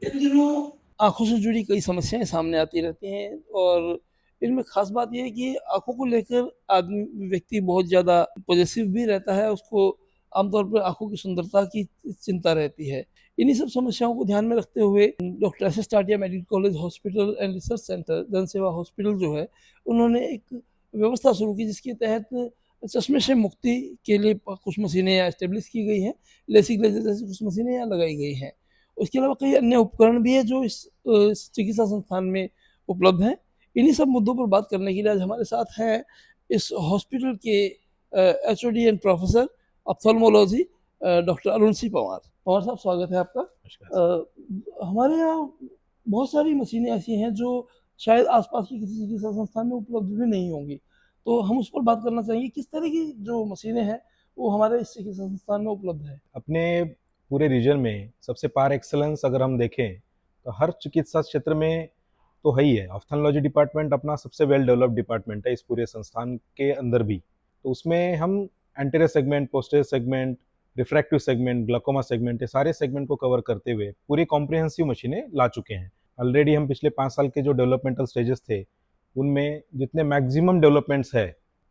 इन दिनों आँखों से जुड़ी कई समस्याएँ सामने आती रहती हैं और इनमें ख़ास बात ये है कि आँखों को लेकर व्यक्ति बहुत ज़्यादा पॉज़ेसिव भी रहता है, उसको आमतौर पर आँखों की सुंदरता की चिंता रहती है। इन्हीं सब समस्याओं को ध्यान में रखते हुए doctor S S Tatia medical college hospital and research centre जनसेवा हॉस्पिटल जो है, उन्होंने एक व्यवस्था शुरू की जिसके तहत चश्मे से मुक्ति के लिए कुछ मशीनें यहाँ एस्टेब्लिश की गई हैं, लेसिक लेज़र जैसी कुछ मशीनें यहाँ लगाई गई हैं। उसके अलावा कई अन्य उपकरण भी हैं जो इस चिकित्सा संस्थान में उपलब्ध हैं। इन्हीं सब मुद्दों पर बात करने के लिए आज हमारे साथ हैं इस हॉस्पिटल के HOD and professor ophthalmology doctor Arun Singh Panwar. Panwar साहब स्वागत है आपका। हमारे यहाँ बहुत सारी मशीनें ऐसी हैं जो शायद आसपास की किसी चिकित्सा संस्थान में उपलब्ध भी नहीं होंगी। तो हम उस पर बात करना चाहेंगे किस तरह की जो मशीनें हैं वो हमारे इस चिकित्सा संस्थान में उपलब्ध है। अपने पूरे रीजन में सबसे पार एक्सेलेंस अगर हम देखें तो हर चिकित्सा क्षेत्र में तो है ही है। ऑप्थेल्मोलॉजी डिपार्टमेंट अपना सबसे वेल डेवलप्ड डिपार्टमेंट है इस पूरे संस्थान के अंदर भी। तो उसमें हम anterior segment, posterior segment, refractive segment, glaucoma segment, ये सारे सेगमेंट को कवर करते हुए पूरी कॉम्प्रिहेंसिव मशीनें ला चुके हैं। ऑलरेडी हम पिछले 5 साल के जो डेवलपमेंटल स्टेजेस थे उनमें जितने मैक्सिमम डेवलपमेंट्स है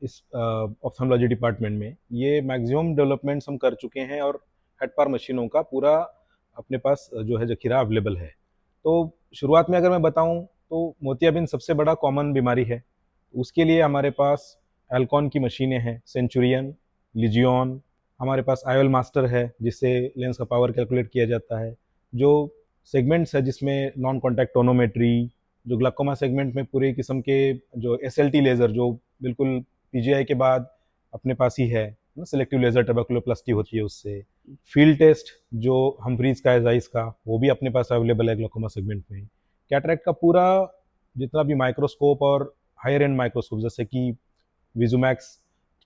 इस ऑप्थेल्मोलॉजी डिपार्टमेंट में, ये मैक्सिमम डेवलपमेंट्स हम कर चुके हैं और हेड पार मशीनों का पूरा अपने पास जो है जखीरा अवेलेबल है। तो शुरुआत में अगर मैं बताऊं तो मोतियाबिंद सबसे बड़ा कॉमन बीमारी है। उसके लिए हमारे पास एल्कॉन की मशीनें हैं, सेंचुरियन, लिजियन, हमारे पास आईओएल मास्टर है जिससे लेंस का पावर कैलकुलेट किया जाता है। जो सेगमेंट्स है जिसमें नॉन कॉन्टैक्ट टोनोमेट्री, जो ग्लाकोमा सेगमेंट में पूरे किस्म के जो एसएलटी लेज़र जो बिल्कुल पीजीआई के बाद अपने पास ही है ना, सिलेक्टिव लेज़र टर्बकुलोप्लास्टी होती है उससे। फील्ड टेस्ट जो हम्फ्रीज का है जाइस का, वो भी अपने पास अवेलेबल है ग्लाकोमा सेगमेंट में। कैटरेक्ट का पूरा जितना भी माइक्रोस्कोप और हायर एंड माइक्रोस्कोप जैसे कि विजुमैक्स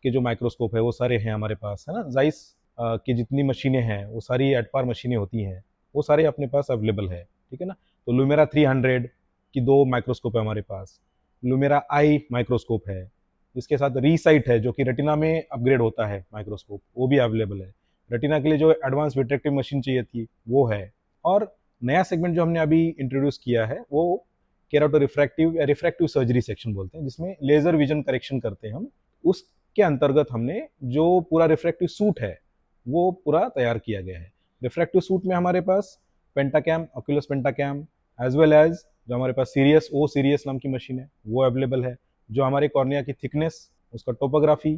के जो माइक्रोस्कोप है वो सारे हैं हमारे पास, है ना। जाइस की जितनी मशीनें हैं वो सारी एट पार मशीनें होती हैं, वो सारे अपने पास अवेलेबल है, ठीक है ना। तो लुमेरा 300 की 2 माइक्रोस्कोप है हमारे पास। लुमेरा आई माइक्रोस्कोप है, इसके साथ रीसाइट है जो कि रेटिना में अपग्रेड होता है माइक्रोस्कोप, वो भी अवेलेबल है। रेटिना के लिए जो एडवांस विट्रेक्टिव मशीन चाहिए थी वो है। और नया सेगमेंट जो हमने अभी इंट्रोड्यूस किया है वो केराटो रिफ्रैक्टिव या रिफ्रैक्टिव सर्जरी सेक्शन बोलते हैं, जिसमें लेजर विजन करेक्शन करते हैं हम। उसके अंतर्गत हमने जो पूरा रिफ्रैक्टिव सूट है वो पूरा तैयार किया गया है। रिफ्रैक्टिव सूट में हमारे पास पेंटाकैम, ऑक्यूलस पेंटाकैम, एज वेल एज जो हमारे पास सीरियस ओ सीरियस नाम की मशीन है वो अवेलेबल है। जो हमारे कॉर्निया की थिकनेस, उसका टोपोग्राफी,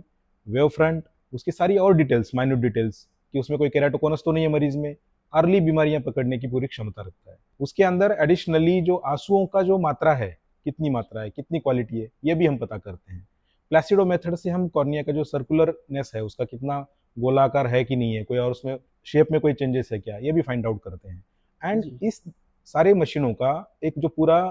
वेव फ्रंट, उसकी सारी और डिटेल्स, माइन्यूट डिटेल्स कि उसमें कोई केराटोकोनस तो नहीं है मरीज में, अर्ली बीमारियां पकड़ने की पूरी क्षमता रखता है। उसके अंदर एडिशनली जो आंसुओं का जो मात्रा है, कितनी मात्रा है, कितनी क्वालिटी है, ये भी हम पता करते हैं। प्लासिडो मेथड से हम कॉर्निया का जो सर्कुलरनेस है उसका कितना गोलाकार है कि नहीं है, कोई और उसमें शेप में कोई चेंजेस है क्या, ये भी फाइंड आउट करते हैं। एंड इस सारे मशीनों का एक जो पूरा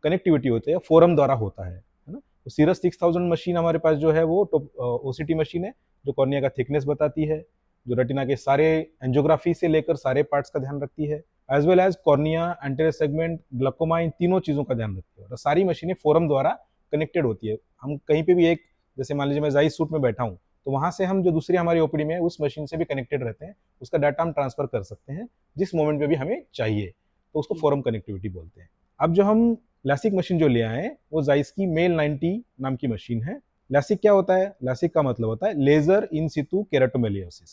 कनेक्टिविटी होती है फोरम द्वारा होता है ना। तो सीरस 6000 मशीन हमारे पास जो है वो ओसीटी मशीन है जो कॉर्निया का थिकनेस बताती है, जो रेटिना के सारे एंजियोग्राफी से लेकर सारे पार्ट्स का ध्यान रखती है, as well as cornea, anterior segment, glaucoma, इन तीनों चीजों का ध्यान रखती है। और सारी मशीनें फोरम द्वारा कनेक्टेड होती है। हम कहीं पे भी एक, जैसे मान लीजिए मैं जाइस सूट में बैठा हूँ तो वहां से हम जो दूसरी हमारी ओपीडी में है उस मशीन से भी कनेक्टेड रहते हैं, उसका डाटा हम ट्रांसफर कर सकते हैं जिस मोमेंट पे भी हमें चाहिए, तो उसको फोरम कनेक्टिविटी बोलते हैं। अब जो हम लैसिक मशीन जो ले आए हैं वो जाइस की मेल 90 नाम की मशीन है। लैसिक क्या होता है? लैसिक का मतलब होता है लेजर इन सितु केराटोमेलियोसिस।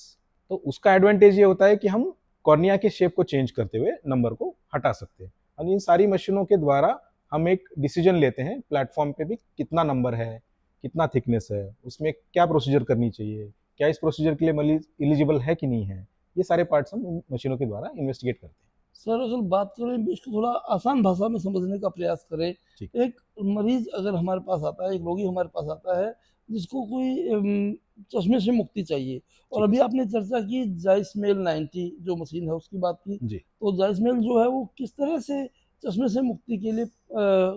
तो उसका एडवांटेज ये होता है कि हम कॉर्निया के शेप को चेंज करते हुए नंबर को हटा सकते हैं। और इन सारी मशीनों के द्वारा हम एक डिसीजन लेते हैं प्लेटफॉर्म पे भी कितना नंबर है, कितना थिकनेस है, उसमें क्या प्रोसीजर करनी चाहिए, क्या इस प्रोसीजर के लिए मरीज एलिजिबल है कि नहीं है, ये सारे पार्ट्स हम मशीनों के द्वारा इन्वेस्टिगेट करते हैं। सर अगर बात करें इसको थोड़ा आसान भाषा में समझने का प्रयास करें, एक मरीज अगर हमारे पास आता है, एक रोगी हमारे पास आता है जिसको कोई चश्मे से मुक्ति चाहिए, और अभी आपने चर्चा की जाइस मेल 90 जो मशीन है उसकी बात की, तो जाइस मेल जो है वो किस तरह से चश्मे से मुक्ति के लिए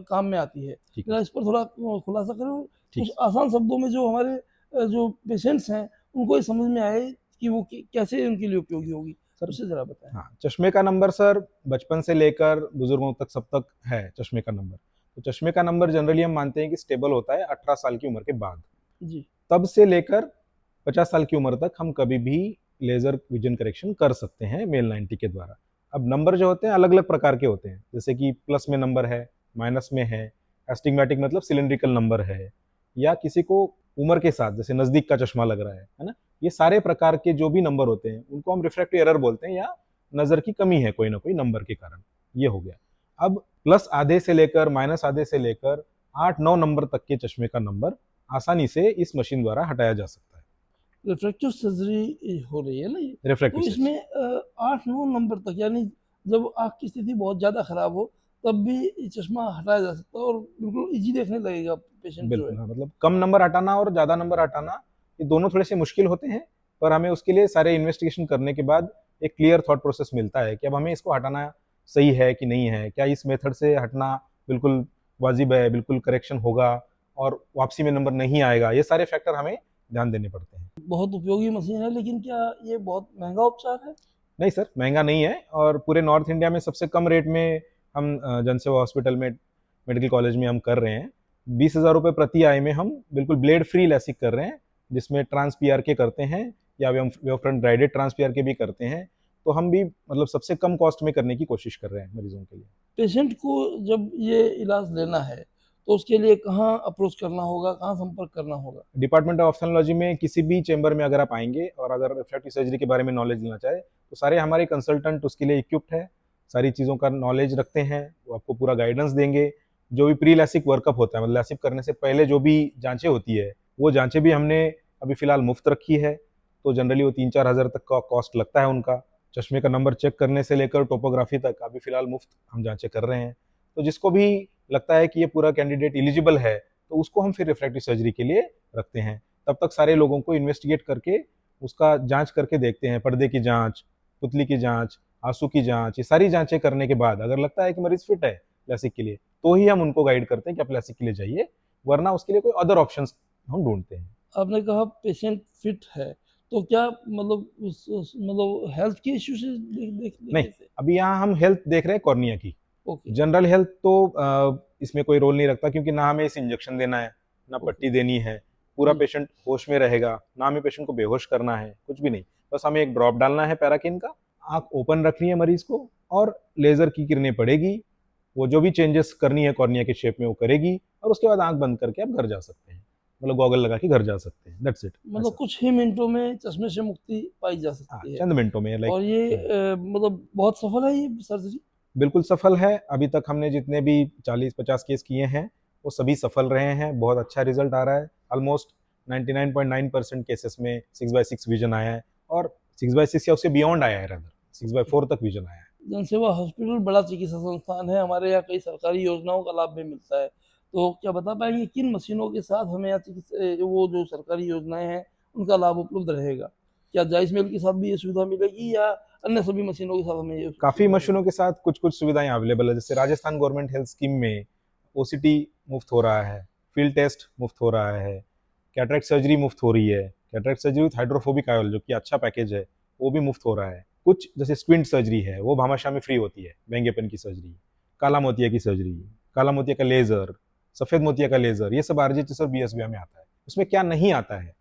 काम में आती है, इस पर थोड़ा खुलासा करें कुछ आसान शब्दों में, जो हमारे जो पेशेंट्स हैं उनको ये समझ में आए कि वो कैसे उनके लिए उपयोगी होगी। सर उससे जरा बताएं। हाँ, चश्मे का नंबर सर बचपन से लेकर बुजुर्गों तक सब तक है चश्मे का नंबर। तो चश्मे का नंबर जनरली हम मानते हैं कि स्टेबल होता है 18 साल की उम्र के बाद जी। तब से लेकर 50 साल की उम्र तक हम कभी भी लेजर विजन करेक्शन कर सकते हैं मेल 90 के द्वारा। अब नंबर जो होते हैं अलग अलग प्रकार के होते हैं, जैसे कि प्लस में नंबर है, माइनस में है, एस्टिग्मेटिक मतलब सिलिंड्रिकल नंबर है, या किसी को उम्र के साथ जैसे नज़दीक का चश्मा लग रहा है ना। ये सारे प्रकार के जो भी नंबर होते हैं उनको हम रिफ्रैक्टिव एरर बोलते हैं, या नज़र की कमी है कोई ना कोई नंबर के कारण, ये हो गया। अब प्लस आधे से लेकर माइनस आधे से लेकर 8-9 नंबर तक के चश्मे का नंबर आसानी से इस मशीन द्वारा हटाया जा सकता है। रिफ्रैक्टिव सर्जरी हो रही है ना ये, रिफ्रैक्टिव तो सर्जरी। इसमें 8-9 नंबर तक, यानी जब आँख की स्थिति बहुत ज़्यादा खराब हो तब भी ये चश्मा हटाया जा सकता है और बिल्कुल ईज़ी देखने लगेगा पेशेंट जो बिल्कुल, है। हाँ, मतलब कम नंबर हटाना और ज़्यादा नंबर हटाना, ये दोनों थोड़े से मुश्किल होते हैं, पर हमें उसके लिए सारे इन्वेस्टिगेशन करने के बाद एक क्लियर थॉट प्रोसेस मिलता है कि अब हमें इसको हटाना सही है कि नहीं है, क्या इस मेथड से हटना बिल्कुल वाजिब है, बिल्कुल करेक्शन होगा और वापसी में नंबर नहीं आएगा, ये सारे फैक्टर हमें ध्यान देने पड़ते हैं। बहुत उपयोगी मशीन है, लेकिन क्या ये बहुत महँगा उपचार है? नहीं सर, महंगा नहीं है, और पूरे नॉर्थ इंडिया में सबसे कम रेट में हम जनसेवा हॉस्पिटल में, मेडिकल कॉलेज में हम कर रहे हैं। 20,000 रुपये प्रति आई में हम बिल्कुल ब्लेड फ्री लैसिक कर रहे हैं, जिसमें ट्रांस पीआर के करते हैं या wave front guided trans PR के भी करते हैं। तो हम भी मतलब सबसे कम कॉस्ट में करने की कोशिश कर रहे हैं मरीजों के लिए। पेशेंट को जब ये इलाज लेना है, तो उसके लिए कहाँ अप्रोच करना होगा, कहाँ संपर्क करना होगा? डिपार्टमेंट ऑफ ऑप्थेल्मोलॉजी में किसी भी चेंबर में अगर आप आएंगे और अगर रिफ्रैक्टिव सर्जरी के बारे में नॉलेज लेना चाहे, तो सारे हमारे कंसल्टेंट उसके लिए इक्विप्ड है, सारी चीज़ों का नॉलेज रखते हैं, वो आपको पूरा गाइडेंस देंगे। जो भी प्री लैसिक वर्कअप होता है, मतलब लैसिक करने से पहले जो भी जांचें होती है, वो जांचें भी हमने अभी फिलहाल मुफ्त रखी है। तो जनरली वो 3-4 हज़ार तक का कॉस्ट लगता है उनका। चश्मे का नंबर चेक करने से लेकर टोपोग्राफी तक अभी फिलहाल मुफ्त हम जांचें कर रहे हैं। तो जिसको भी लगता है कि ये पूरा कैंडिडेट एलिजिबल है, तो उसको हम फिर रिफ्रैक्टिव सर्जरी के लिए रखते हैं। तब तक सारे लोगों को इन्वेस्टिगेट करके उसका जांच करके देखते हैं, पर्दे की जांच, पुतली की जांच, आंसू की जांच, ये सारी जांचें करने के बाद अगर लगता है कि मरीज फिट है लैसिक के लिए, तो ही हम उनको गाइड करते हैं कि आप लैसिक के लिए जाइए, वरना उसके लिए कोई अदर ऑप्शंस हम ढूंढते हैं। आपने कहा पेशेंट फिट है, तो क्या मतलब मतलब हेल्थ के इश्यू से नहीं, देखने से? अभी यहाँ हम हेल्थ देख रहे हैं कॉर्निया की। ओके। जनरल हेल्थ तो इसमें कोई रोल नहीं रखता, क्योंकि ना हमें इस इंजेक्शन देना है, ना ओके। पट्टी देनी है, पूरा जी। पेशेंट होश में रहेगा, ना हमें पेशेंट को बेहोश करना है, कुछ भी नहीं। बस हमें एक ड्रॉप डालना है पैराकिन का, आँख ओपन रखनी है मरीज को, और लेजर की किरणें पड़ेगी, वो जो भी चेंजेस करनी है कॉर्निया के शेप में वो करेगी, और उसके बाद आँख बंद करके आप घर जा सकते हैं, मतलब गॉगल लगा के घर जा सकते हैं, दैट्स इट। मतलब ऐसा, कुछ ही मिनटों में चश्मे से मुक्ति पाई जा हाँ, सकती है। चंद मिनटों में, लाइक और ये मतलब बहुत सफल है ये सर्जरी? बिल्कुल सफल है। अभी तक हमने जितने भी 40-50 केस किए हैं, वो सभी सफल रहे हैं, बहुत अच्छा रिजल्ट आ रहा है। ऑलमोस्ट 99.9% केसेस में 6/6 विजन आया है, और 6/6 या उससे बियॉन्ड आया है, रादर 6/4 तक विजन आया है। जनसेवा हॉस्पिटल बड़ा चिकित्सा संस्थान है, हमारे यहाँ कई सरकारी योजनाओं का लाभ भी मिलता है। तो क्या बता पाएँगे किन मशीनों के साथ हमें यहाँ वो जो सरकारी योजनाएँ हैं, उनका लाभ उपलब्ध रहेगा? क्या जायज़ मेल के साथ भी ये सुविधा मिलेगी, या अन्य सभी मशीनों के साथ हमें ये काफ़ी सुविधा मशीनों मिलेगी? के साथ कुछ-कुछ सुविधाएँ अवेलेबल है, जैसे राजस्थान गवर्नमेंट हेल्थ स्कीम में ओसीटी मुफ्त हो रहा है, फील्ड टेस्ट मुफ्त हो रहा है, कैटरेक्ट सर्जरी मुफ्त हो रही है, cataract surgery with hydrophobic oil जो कि अच्छा पैकेज है, वो भी मुफ्त हो रहा है। कुछ जैसे स्क्विंट सर्जरी है, वो भामाशाह में फ्री होती है, बैंगेपन की सर्जरी, काला मोतिया की सर्जरी, काला मोतिया का लेज़र, सफ़ेद मोतिया का लेज़र, ये सब आरजीएचएस और बीएसबीआई में आता है। उसमें क्या नहीं आता है?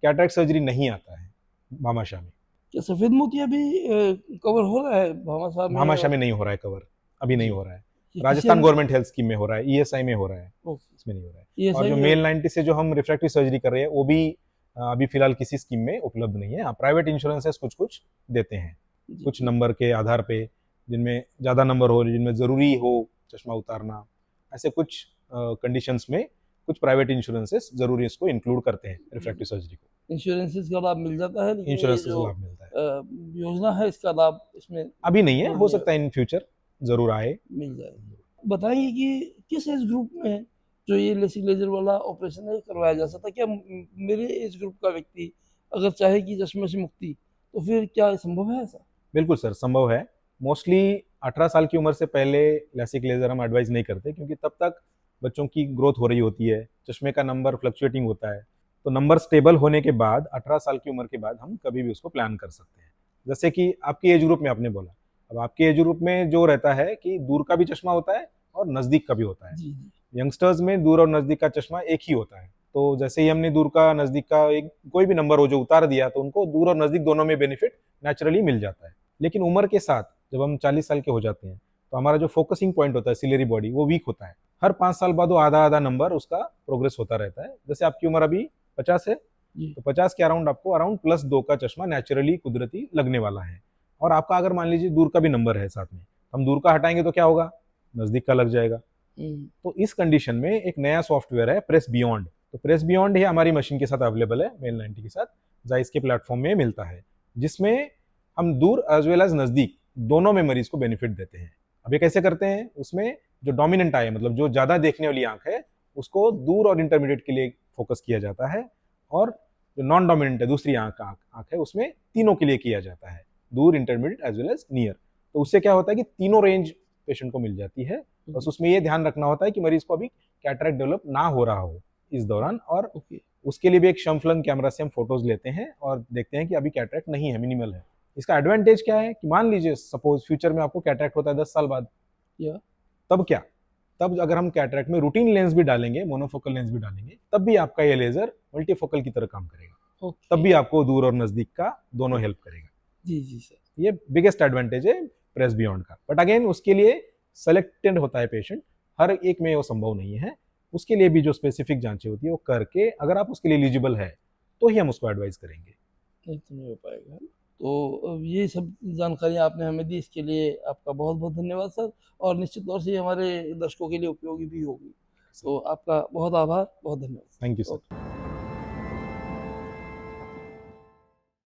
कैटरेक्ट सर्जरी नहीं आता है भामाशाह में। क्या सफ़ेद मोतिया भी कवर हो रहा है भामाशाह में? भामाशाह और में नहीं हो रहा है कवर, अभी नहीं जी, हो रहा है। ये किसी राजस्थान अन्य? गवर्नमेंट हेल्थ स्कीम में हो रहा है, ईएसआई में हो रहा है, ओके, इसमें नहीं हो रहा है। ये और जो सही है। मेल 90 से जो हम रिफ्रैक्टिव सर्जरी कर रहे हैं, वो भी अभी फिलहाल किसी स्कीम में उपलब्ध नहीं है। हाँ, प्राइवेट इंश्योरेंसेस कुछ-कुछ देते हैं, जी, कुछ जी। नंबर के आधार पे, जिनमें ज़्यादा नंबर हो, जिनमें ज़रूरी हो चश्मा उतारना, ऐसे कुछ कंडीशंस में कुछ प्राइवेट इंश्योरेंसेस ज़रूरी इसको इंक्लूड करते हैं, रिफ्रैक्टिव सर्जरी को। इंश्योरेंसेस का लाभ मिल जाता है, लेकिन ये इंश्योरेंस जो से लाभ मिलता है। योजना है इसका लाभ इसमें अभी नहीं है, इंक्लूड हो नहीं सकता है इन फ्यूचर ज़रूर आए। मिल जाएगा। बताइए कि किस एज ग्रुप में जो ये लेसिक लेजर वाला ऑपरेशन है करवाया जा सकता है? क्या मेरे एज ग्रुप का व्यक्ति अगर चाहे कि चश्मे से मुक्ति, तो फिर क्या संभव है ऐसा? बिल्कुल सर, संभव है। मोस्टली 18 साल की उम्र से पहले लैसिक लेज़र हम एडवाइस नहीं करते, क्योंकि तब तक बच्चों की ग्रोथ हो रही होती है, चश्मे का नंबर फ्लक्चुएटिंग होता है। तो नंबर स्टेबल होने के बाद 18 साल की उम्र के बाद हम कभी भी उसको प्लान कर सकते हैं। जैसे कि आपकी एज ग्रुप में आपने बोला, अब आपके एज ग्रुप में जो रहता है कि दूर का भी चश्मा होता है और नज़दीक का भी होता है। जी, जी। यंगस्टर्स में दूर और नज़दीक का चश्मा एक ही होता है। तो जैसे ही हमने दूर का, नज़दीक का एक कोई भी नंबर हो जो उतार दिया, तो उनको दूर और नज़दीक दोनों में बेनिफिट नेचुरली मिल जाता है। लेकिन उम्र के साथ जब हम 40 साल के हो जाते हैं तो हमारा जो फोकसिंग पॉइंट होता है सिलेरी बॉडी वो वीक होता है। हर 5 साल बाद वो आधा आधा नंबर उसका प्रोग्रेस होता रहता है। जैसे आपकी उम्र अभी 50 है जी। तो 50 के अराउंड आपको अराउंड +2 का चश्मा नेचुरली कुदरती लगने वाला है। और आपका अगर मान लीजिए दूर का भी नंबर है साथ में, हम दूर का हटाएंगे तो क्या होगा, नजदीक का लग जाएगा। तो इस कंडीशन में एक नया सॉफ्टवेयर है प्रेस बियॉन्ड। तो प्रेस बियॉन्ड ये हमारी मशीन के साथ अवेलेबल है, मेल 90 के साथ जाइस के प्लेटफॉर्म में मिलता है, जिसमें हम दूर एज वेल एज नजदीक दोनों में मरीज को बेनिफिट देते हैं। अब ये कैसे करते हैं, उसमें जो डोमिनेंट आई है मतलब जो ज्यादा देखने वाली आंख है उसको दूर और इंटरमीडिएट के लिए फोकस किया जाता है, और जो नॉन डोमिनेंट है दूसरी आंख है उसमें तीनों के लिए किया जाता है, दूर, intermediate as well as near. तो उससे क्या होता है कि तीनों रेंज पेशेंट को मिल जाती है। बस उसमें ये ध्यान रखना होता है कि मरीज को अभी कैटरेक्ट डेवलप ना हो रहा हो इस दौरान, और उसके लिए भी एक शमफ्लंग कैमरा से हम फोटोज लेते हैं और देखते हैं कि अभी कैटरेक्ट नहीं है, मिनिमल है। इसका एडवांटेज क्या है कि मान लीजिए सपोज फ्यूचर में आपको कैटरेक्ट होता है 10 साल बाद, तब क्या, तब अगर हम कैटरेक्ट में रूटीन लेंस भी डालेंगे, मोनोफोकल लेंस भी डालेंगे, तब भी आपका ये लेजर मल्टीफोकल की तरह काम करेगा। तब भी आपको दूर और नजदीक का दोनों हेल्प करेगा। जी जी सर, ये बिगेस्ट एडवांटेज है प्रेस बियॉन्ड का। बट अगेन उसके लिए सेलेक्टेड होता है पेशेंट, हर एक में वो संभव नहीं है। उसके लिए भी जो स्पेसिफिक जांचें होती है वो करके अगर आप उसके लिए एलिजिबल है तो ही हम उसको एडवाइस करेंगे। नहीं तो नहीं हो पाएगा। तो ये सब जानकारियाँ आपने हमें दी, इसके लिए आपका बहुत बहुत धन्यवाद सर, और निश्चित तौर से ये हमारे दर्शकों के लिए उपयोगी भी होगी। तो आपका बहुत आभार, बहुत धन्यवाद। Thank you sir. ओके।